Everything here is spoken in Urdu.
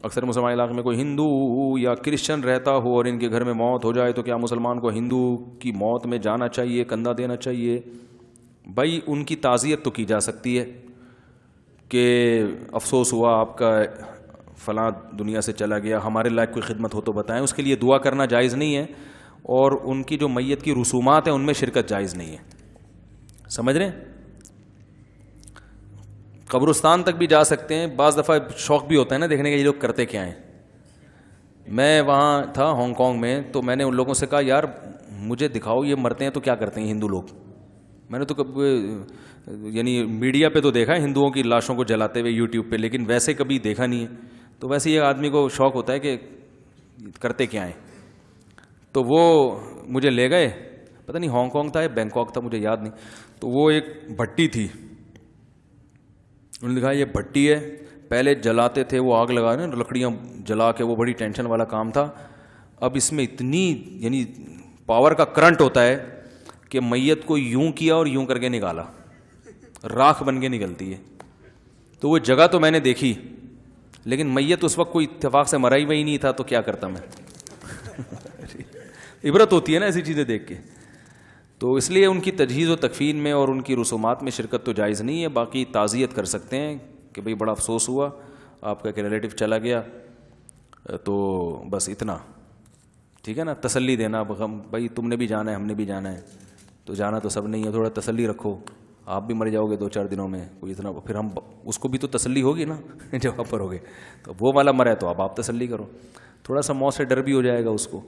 اکثر مسلمان علاقے میں کوئی ہندو یا کرسچن رہتا ہو اور ان کے گھر میں موت ہو جائے تو کیا مسلمان کو ہندو کی موت میں جانا چاہیے, کندھا دینا چاہیے؟ بھائی ان کی تعزیت تو کی جا سکتی ہے کہ افسوس ہوا آپ کا فلاں دنیا سے چلا گیا, ہمارے لائق کوئی خدمت ہو تو بتائیں. اس کے لیے دعا کرنا جائز نہیں ہے, اور ان کی جو میت کی رسومات ہیں ان میں شرکت جائز نہیں ہے. سمجھ رہے ہیں؟ قبرستان تک بھی جا سکتے ہیں. بعض دفعہ شوق بھی ہوتا ہے نا دیکھنے کا یہ لوگ کرتے کیا ہیں. میں وہاں تھا ہانگ کانگ میں, تو میں نے ان لوگوں سے کہا یار مجھے دکھاؤ یہ مرتے ہیں تو کیا کرتے ہیں ہندو لوگ. میں نے تو یعنی میڈیا پہ تو دیکھا ہے ہندوؤں کی لاشوں کو جلاتے ہوئے یوٹیوب پہ, لیکن ویسے کبھی دیکھا نہیں ہے. تو ویسے یہ آدمی کو شوق ہوتا ہے کہ کرتے کیا ہیں. تو وہ مجھے لے گئے, پتہ نہیں ہانگ کانگ تھا یا بینکاک تھا مجھے یاد نہیں. تو وہ ایک بھٹی تھی, انہوں نے کہا یہ بھٹی ہے, پہلے جلاتے تھے وہ آگ لگانے لکڑیاں جلا کے, وہ بڑی ٹینشن والا کام تھا. اب اس میں اتنی یعنی پاور کا کرنٹ ہوتا ہے کہ میت کو یوں کیا اور یوں کر کے نکالا, راکھ بن کے نکلتی ہے. تو وہ جگہ تو میں نے دیکھی, لیکن میت اس وقت کوئی اتفاق سے مرا ہی وہی نہیں تھا, تو کیا کرتا میں. عبرت ہوتی ہے نا ایسی چیزیں دیکھ کے. تو اس لیے ان کی تجہیز و تکفین میں اور ان کی رسومات میں شرکت تو جائز نہیں ہے. باقی تعزیت کر سکتے ہیں کہ بھئی بڑا افسوس ہوا آپ کا ایک ریلیٹو چلا گیا, تو بس اتنا ٹھیک ہے نا. تسلی دینا, بھائی تم نے بھی جانا ہے ہم نے بھی جانا ہے, تو جانا تو سب نہیں ہے, تھوڑا تسلی رکھو. آپ بھی مر جاؤ گے 2-4 دنوں میں, کوئی اتنا پھر ہم اس کو بھی تو تسلی ہوگی نا جب آپ پر ہوگے. تو وہ والا مرا ہے تو اب آپ تسلی کرو, تھوڑا سا موت سے ڈر بھی ہو جائے گا اس کو.